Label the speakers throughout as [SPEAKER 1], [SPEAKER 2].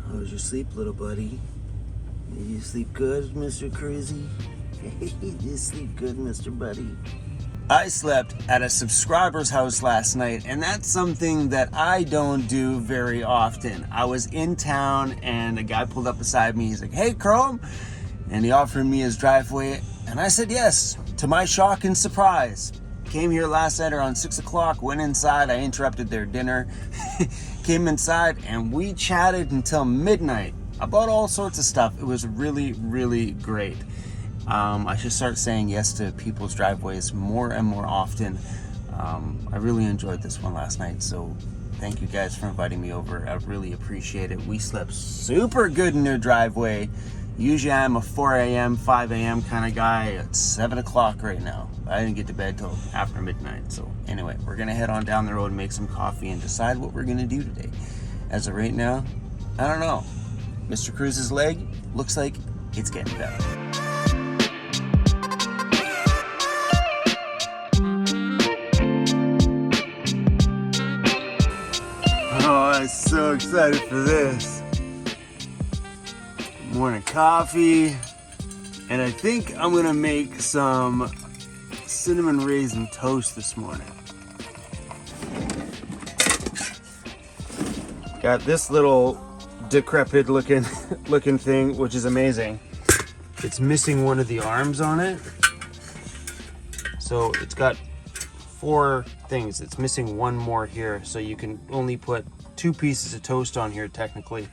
[SPEAKER 1] How's your sleep, little buddy? You sleep good, Mr. Crazy? You sleep good, Mr. Buddy? I slept at a subscriber's house last night, and that's something that I don't do very often. I was in town, and a guy pulled up beside me. He's like, "Hey, Chrome," and he offered me his driveway, and I said yes, to my shock and surprise. Came here last night around 6 o'clock, went inside, I interrupted their dinner, came inside, and we chatted until midnight about all sorts of stuff. It was really, really great. I should start saying yes to people's driveways more and more often. I really enjoyed this one last night, so thank you guys for inviting me over. I really appreciate it. We slept super good in their driveway. Usually I'm a 4 a.m., 5 a.m. kind of guy. It's 7 o'clock right now. I didn't get to bed till after midnight. So anyway, we're going to head on down the road and make some coffee and decide what we're going to do today. As of right now, I don't know. Mr. Cruz's leg looks like it's getting better. Oh, I'm so excited for this. Morning coffee, and I think I'm gonna make some cinnamon raisin toast this morning. Got this little decrepit looking thing, which is amazing. It's missing one of the arms on it, so it's got 4 things. It's missing one more here, so you can only put 2 pieces of toast on here technically,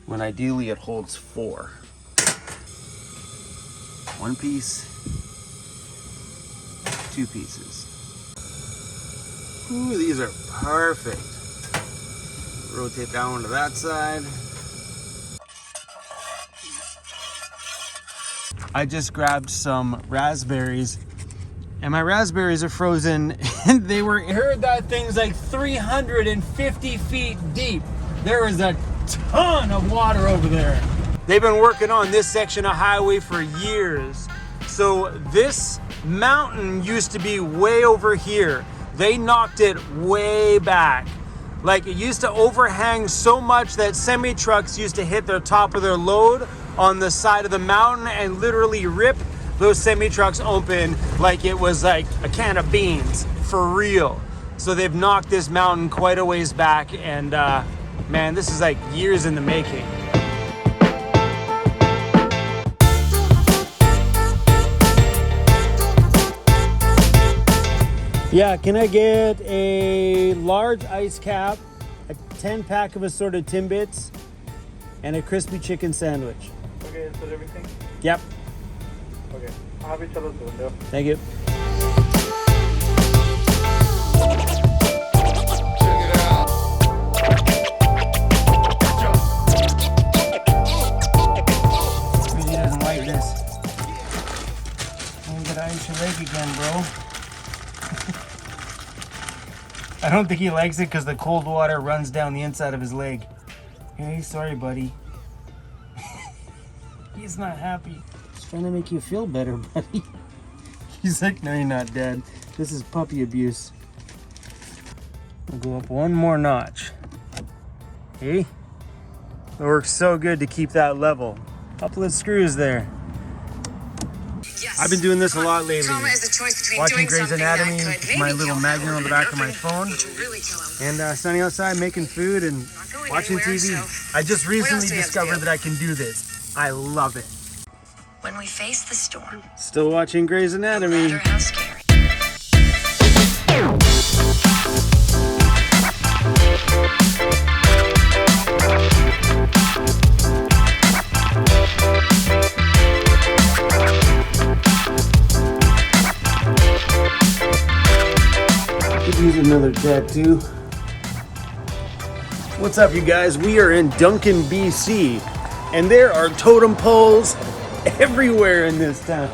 [SPEAKER 1] when ideally it holds 4. 1 piece, 2 pieces. Ooh, these are perfect. Rotate that one to that side. I just grabbed some raspberries, and my raspberries are frozen, and I heard that thing's like 350 feet deep. There is a ton of water over there. They've been working on this section of highway for years. So this mountain used to be way over here. They knocked it way back. Like, it used to overhang so much that semi trucks used to hit the top of their load on the side of the mountain and literally rip those semi trucks open like it was like a can of beans, for real. So they've knocked this mountain quite a ways back, and man, this is like years in the making. Yeah, can I get a large ice cap, a 10-pack of assorted Timbits, and a crispy chicken sandwich?
[SPEAKER 2] Okay, is that everything?
[SPEAKER 1] Yep.
[SPEAKER 2] Okay, I'll have each other's window.
[SPEAKER 1] Thank you. Really doesn't like this. I'm gonna inch your leg again, bro. I don't think he likes it because the cold water runs down the inside of his leg. Hey, sorry, buddy. He's not happy. He's trying to make you feel better, buddy. He's like, no, you're not, Dad. This is puppy abuse. I'll go up one more notch. Hey, it works so good to keep that level. Couple of screws there.
[SPEAKER 3] Yes.
[SPEAKER 1] I've been doing this a lot lately.
[SPEAKER 3] Trauma is the choice between
[SPEAKER 1] Watching
[SPEAKER 3] doing
[SPEAKER 1] Grey's
[SPEAKER 3] something
[SPEAKER 1] Anatomy,
[SPEAKER 3] that could
[SPEAKER 1] my
[SPEAKER 3] maybe
[SPEAKER 1] little
[SPEAKER 3] kill
[SPEAKER 1] magnet
[SPEAKER 3] him,
[SPEAKER 1] on the back of my phone,
[SPEAKER 3] or really kill him.
[SPEAKER 1] and standing outside making food and
[SPEAKER 3] going
[SPEAKER 1] watching
[SPEAKER 3] anywhere,
[SPEAKER 1] TV.
[SPEAKER 3] so
[SPEAKER 1] I just
[SPEAKER 3] what else
[SPEAKER 1] recently
[SPEAKER 3] do we have to
[SPEAKER 1] discovered
[SPEAKER 3] do?
[SPEAKER 1] that I can do this. I love it.
[SPEAKER 3] When we face the storm,
[SPEAKER 1] Still watching Grey's
[SPEAKER 3] no
[SPEAKER 1] Anatomy.
[SPEAKER 3] matter how scary.
[SPEAKER 1] Could use another tattoo. What's up, you guys? We are in Duncan, BC, and there are totem poles everywhere in this town.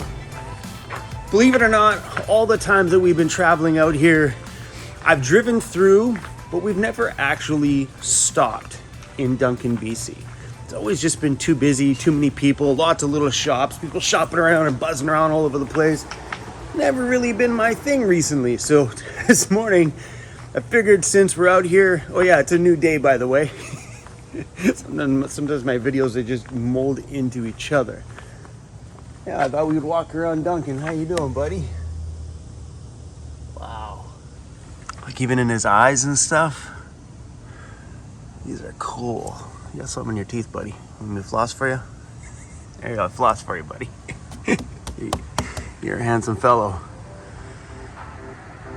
[SPEAKER 1] Believe it or not, all the times that we've been traveling out here, I've driven through, but we've never actually stopped in Duncan, BC. It's always just been too busy, too many people, lots of little shops, people shopping around and buzzing around all over the place. Never really been my thing recently. So this morning, I figured since we're out here, oh yeah, it's a new day, by the way. Sometimes my videos, they just mold into each other. Yeah, I thought we would walk around Duncan. How you doing, buddy? Wow. Like even in his eyes and stuff. These are cool. You got something in your teeth, buddy. Want me to floss for you? There you go, floss for you, buddy. You're a handsome fellow.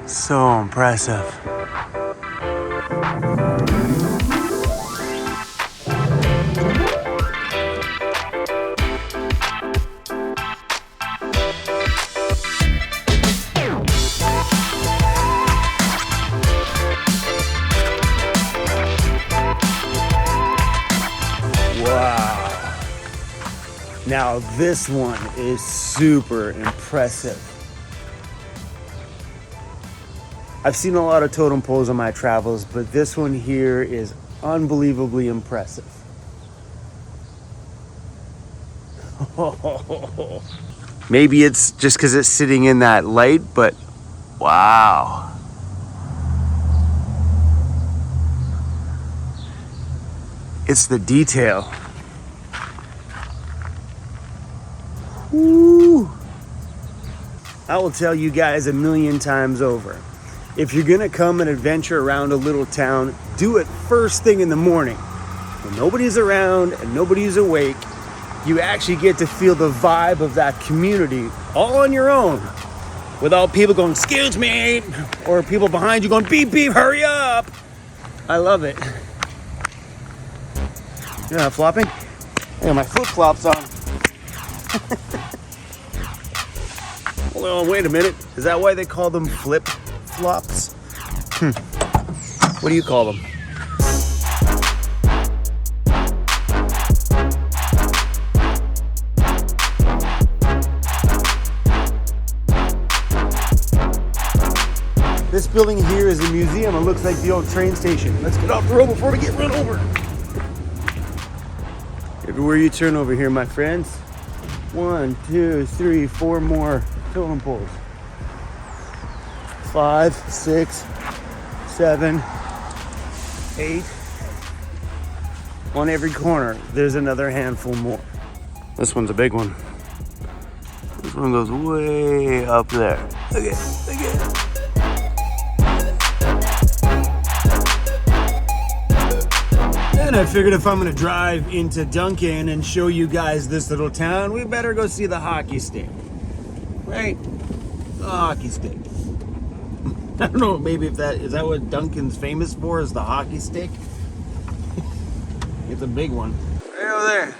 [SPEAKER 1] So impressive. Wow. Now this one is super impressive. I've seen a lot of totem poles on my travels, but this one here is unbelievably impressive. Maybe it's just because it's sitting in that light, but wow. It's the detail. Woo. I will tell you guys a million times over. If you're gonna come and adventure around a little town, do it first thing in the morning. When nobody's around and nobody's awake, you actually get to feel the vibe of that community all on your own without people going, "Excuse me," or people behind you going, "Beep, beep, hurry up." I love it. You're not flopping? I got my flip-flops on. Hold on, wait a minute. Is that why they call them flip-flops? What do you call them? This building here is a museum. It looks like the old train station. Let's get off the road before we get run over. Everywhere you turn over here, my friends. 1, 2, 3, 4 more totem poles. 5, 6, 7, 8. On every corner, there's another handful more. This one's a big one. This one goes way up there. Look at it, look at it. And I figured if I'm gonna drive into Duncan and show you guys this little town, we better go see the hockey stick. Right? The hockey stick. I don't know, maybe is that what Duncan's famous for, is the hockey stick? It's a big one. Right over there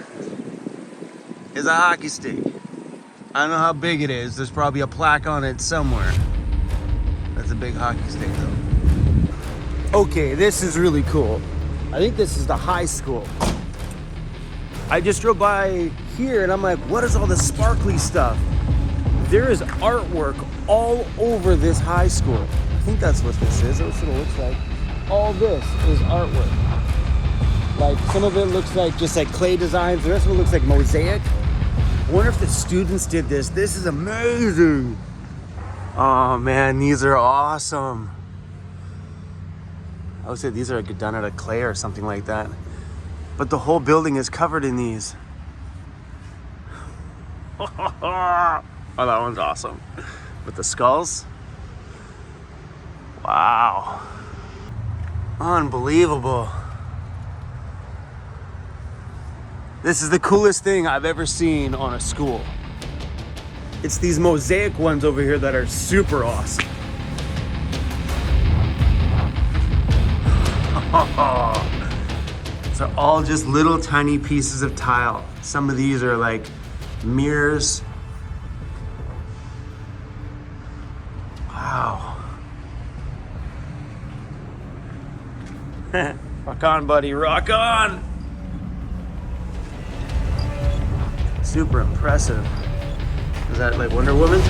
[SPEAKER 1] is a hockey stick. I don't know how big it is. There's probably a plaque on it somewhere. That's a big hockey stick though. Okay, this is really cool. I think this is the high school. I just drove by here and I'm like, what is all this sparkly stuff? There is artwork all over this high school. I think that's what this is. That's what it looks like. All this is artwork. Like some of it looks like just like clay designs. The rest of it looks like mosaic. I wonder if the students did this. This is amazing. Oh man, these are awesome. I would say these are done out of clay or something like that. But the whole building is covered in these. Oh, that one's awesome. With the skulls. Wow. Unbelievable. This is the coolest thing I've ever seen on a school. It's these mosaic ones over here that are super awesome. These are all just little tiny pieces of tile. Some of these are like mirrors. Wow. Rock on, buddy, rock on. Super impressive. Is that like Wonder Woman?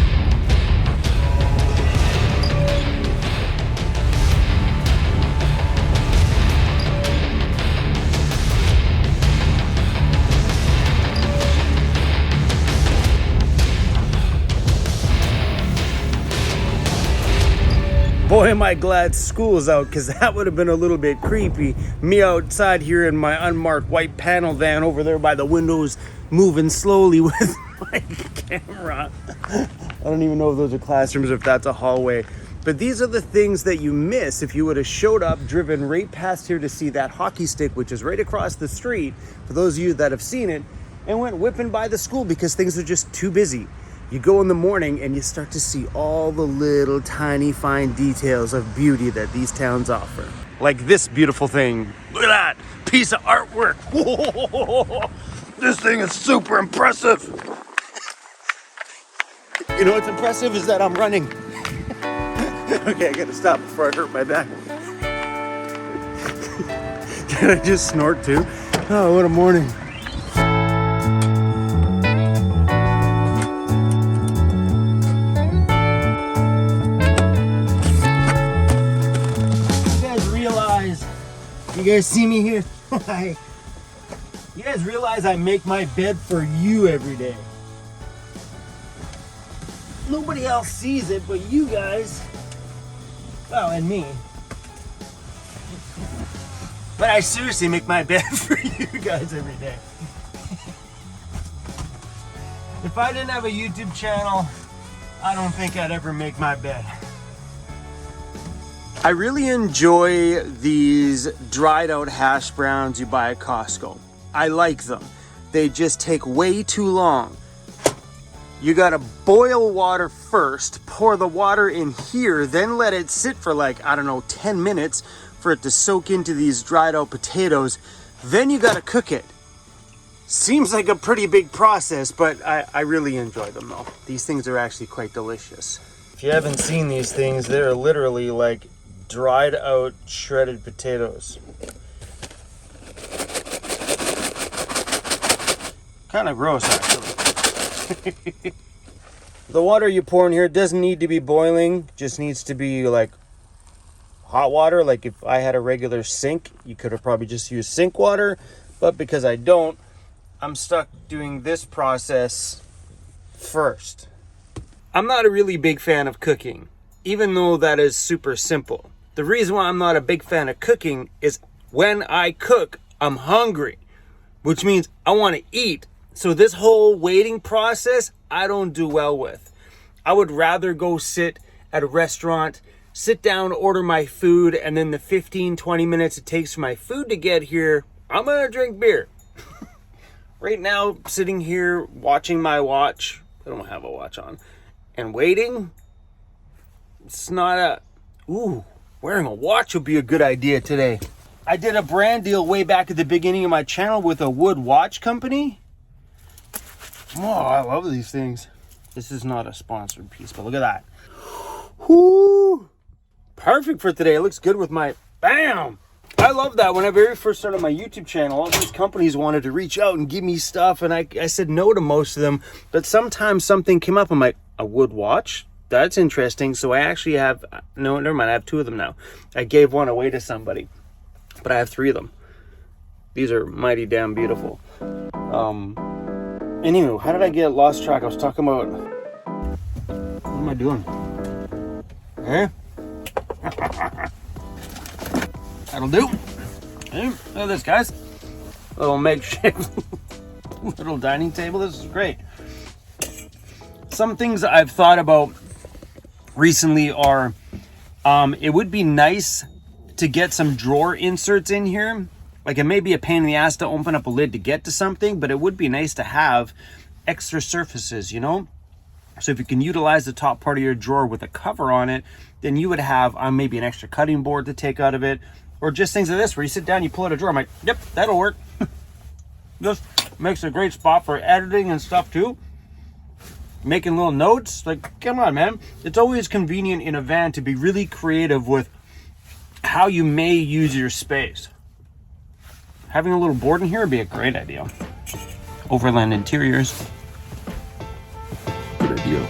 [SPEAKER 1] Boy, boy, am I glad school's out, because that would have been a little bit creepy. Me outside here in my unmarked white panel van over there by the windows, moving slowly with my camera. I don't even know if those are classrooms or if that's a hallway. But these are the things that you miss if you would have showed up, driven right past here to see that hockey stick, which is right across the street, for those of you that have seen it, and went whipping by the school because things are just too busy. You go in the morning and you start to see all the little tiny fine details of beauty that these towns offer. Like this beautiful thing. Look at that piece of artwork. Whoa, this thing is super impressive. You know what's impressive is that I'm running. Okay, I gotta stop before I hurt my back. Did I just snort too? Oh, what a morning. You guys see me here? You guys realize I make my bed for you every day. Nobody else sees it but you guys. Well, and me. But I seriously make my bed for you guys every day. If I didn't have a YouTube channel, I don't think I'd ever make my bed. I really enjoy these dried out hash browns you buy at Costco. I like them. They just take way too long. You gotta boil water first, pour the water in here, then let it sit for like, I don't know, 10 minutes for it to soak into these dried out potatoes. Then you gotta cook it. Seems like a pretty big process, but I really enjoy them though. These things are actually quite delicious. If you haven't seen these things, they're literally like dried out shredded potatoes. Kind of gross actually. The water you pour in here doesn't need to be boiling, just needs to be like hot water. Like if I had a regular sink, you could have probably just used sink water, but because I don't, I'm stuck doing this process first. I'm not a really big fan of cooking, even though that is super simple. The reason why I'm not a big fan of cooking is when I cook, I'm hungry, which means I want to eat. So this whole waiting process, I don't do well with. I would rather go sit at a restaurant, sit down, order my food, and then the 15-20 minutes it takes for my food to get here, I'm going to drink beer. Right now, sitting here watching my watch, I don't have a watch on, and waiting, it's not a... Ooh. Wearing a watch would be a good idea today. I did a brand deal way back at the beginning of my channel with a wood watch company. Oh, I love these things. This is not a sponsored piece, but look at that. Whoo! Perfect for today. It looks good with my... Bam! I love that. When I very first started my YouTube channel, all these companies wanted to reach out and give me stuff, and I said no to most of them. But sometimes something came up. I'm like, a wood watch? That's interesting. So I actually have, no, never mind. I have 2 of them now. I gave one away to somebody, but I have 3 of them. These are mighty damn beautiful. Anyway, how did I get lost track? I was talking about, what am I doing? Eh? That'll do. Hey, look at this, guys. Little makeshift little dining table. This is great. Some things I've thought about recently are it would be nice to get some drawer inserts in here. Like, it may be a pain in the ass to open up a lid to get to something, but it would be nice to have extra surfaces, you know? So if you can utilize the top part of your drawer with a cover on it, then you would have maybe an extra cutting board to take out of it, or just things like this where you sit down, you pull out a drawer. I'm like, yep, that'll work. This makes a great spot for editing and stuff too. Making little notes. Like, come on, man. It's always convenient in a van to be really creative with how you may use your space. Having a little board in here would be a great idea. Overland Interiors. Good idea.